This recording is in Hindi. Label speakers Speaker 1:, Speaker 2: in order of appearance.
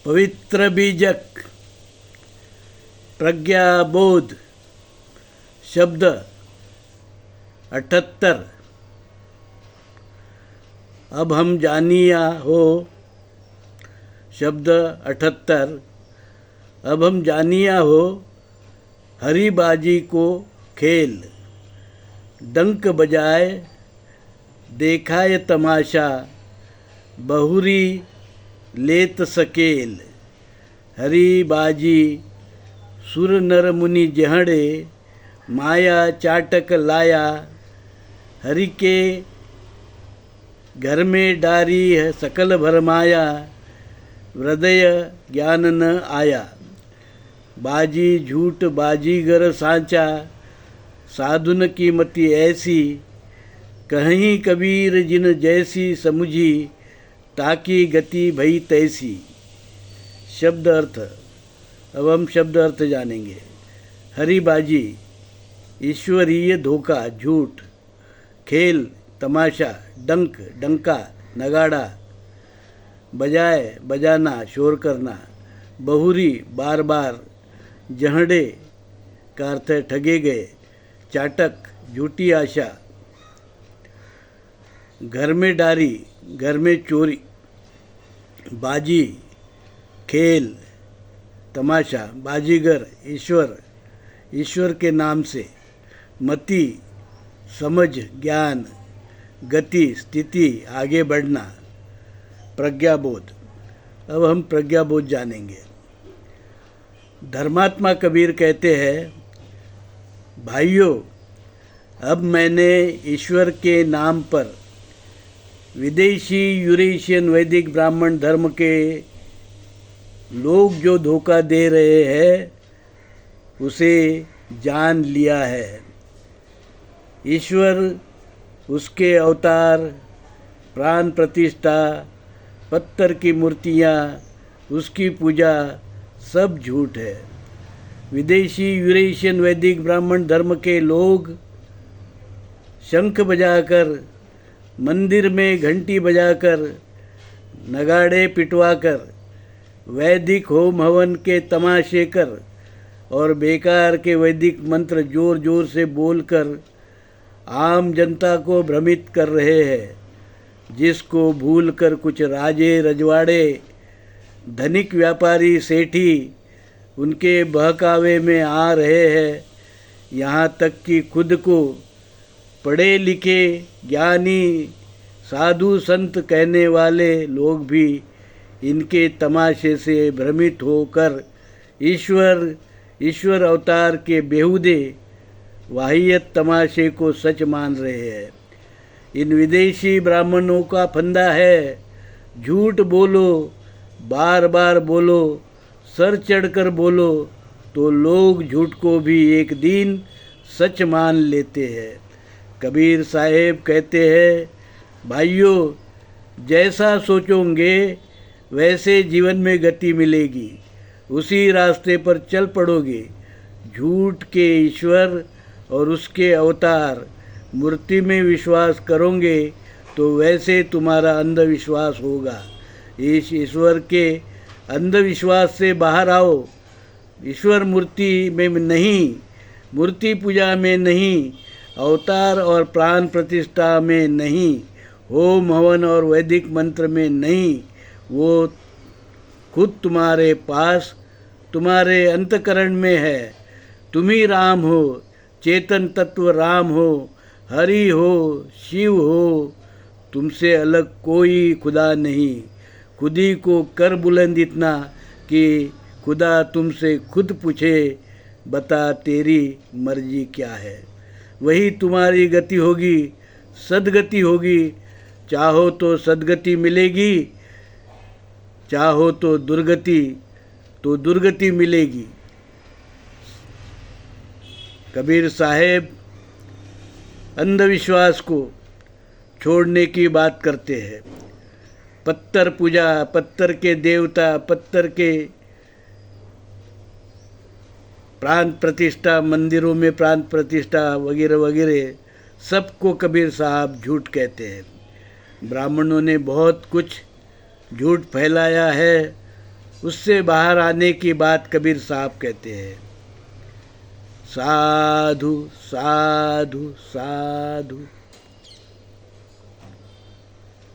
Speaker 1: पवित्र बीजक प्रज्ञाबोध शब्द 78। अब हम जानिया हो शब्द 78। अब हम जानिया हो हरी बाजी को खेल, डंक बजाए देखा ये तमाशा, बहुरी लेत सकेल। हरी बाजी सुर नर मुनि जहड़े, माया चाटक लाया। हरि के घर में डारी है सकल भरमाया, हृदय ज्ञान न आया। बाजी झूठ बाजीगर सांचा, साधुन की मति ऐसी। कहीं कबीर जिन जैसी समुझी, ताकि गति भई तैसी। शब्द अर्थ। अब हम शब्द अर्थ जानेंगे। हरी बाजी ईश्वरीय धोखा झूठ, खेल तमाशा, डंक डंका नगाड़ा, बजाए बजाना शोर करना, बहुरी बार बार, जहड़े का अर्थ है ठगे गए, चाटक झूठी आशा, घर में डारी घर में चोरी, बाजी खेल तमाशा, बाजीगर ईश्वर ईश्वर के नाम से, मति समझ ज्ञान, गति स्थिति आगे बढ़ना, प्रज्ञाबोध। अब हम प्रज्ञाबोध जानेंगे। धर्मात्मा कबीर कहते हैं, भाइयों अब मैंने ईश्वर के नाम पर विदेशी यूरेशियन वैदिक ब्राह्मण धर्म के लोग जो धोखा दे रहे हैं उसे जान लिया है। ईश्वर, उसके अवतार, प्राण प्रतिष्ठा, पत्थर की मूर्तियाँ, उसकी पूजा सब झूठ है। विदेशी यूरेशियन वैदिक ब्राह्मण धर्म के लोग शंख बजाकर, मंदिर में घंटी बजाकर, नगाड़े पिटवाकर, वैदिक होम हवन के तमाशे कर और बेकार के वैदिक मंत्र जोर जोर से बोलकर आम जनता को भ्रमित कर रहे हैं, जिसको भूलकर कुछ राजे रजवाड़े, धनिक व्यापारी सेठी उनके बहकावे में आ रहे हैं। यहाँ तक कि खुद को पढ़े लिखे ज्ञानी साधु संत कहने वाले लोग भी इनके तमाशे से भ्रमित होकर ईश्वर अवतार के बेहुदे वाहियत तमाशे को सच मान रहे हैं। इन विदेशी ब्राह्मणों का फंदा है, झूठ बोलो, बार बार बोलो, सर चढ़कर बोलो, तो लोग झूठ को भी एक दिन सच मान लेते हैं। कबीर साहेब कहते हैं, भाइयों जैसा सोचोगे वैसे जीवन में गति मिलेगी, उसी रास्ते पर चल पड़ोगे। झूठ के ईश्वर और उसके अवतार मूर्ति में विश्वास करोगे तो वैसे तुम्हारा अंधविश्वास होगा। इस ईश्वर के अंधविश्वास से बाहर आओ। ईश्वर मूर्ति में नहीं, मूर्ति पूजा में नहीं, अवतार और प्राण प्रतिष्ठा में नहीं, होम हवन और वैदिक मंत्र में नहीं, वो खुद तुम्हारे पास, तुम्हारे अंतकरण में है। तुम ही राम हो, चेतन तत्व राम हो, हरि हो, शिव हो, तुमसे अलग कोई खुदा नहीं। खुदी को कर बुलंद इतना कि खुदा तुमसे खुद पूछे, बता तेरी मर्जी क्या है। वही तुम्हारी गति होगी, सद्गति होगी। चाहो तो सद्गति मिलेगी, चाहो तो दुर्गति मिलेगी। कबीर साहेब अंधविश्वास को छोड़ने की बात करते हैं। पत्थर पूजा, पत्थर के देवता, पत्थर के प्राण प्रतिष्ठा, मंदिरों में प्राण प्रतिष्ठा वगैरह वगैरह सबको कबीर साहब झूठ कहते हैं। ब्राह्मणों ने बहुत कुछ झूठ फैलाया है उससे बाहर आने की बात कबीर साहब कहते हैं। साधु साधु साधु।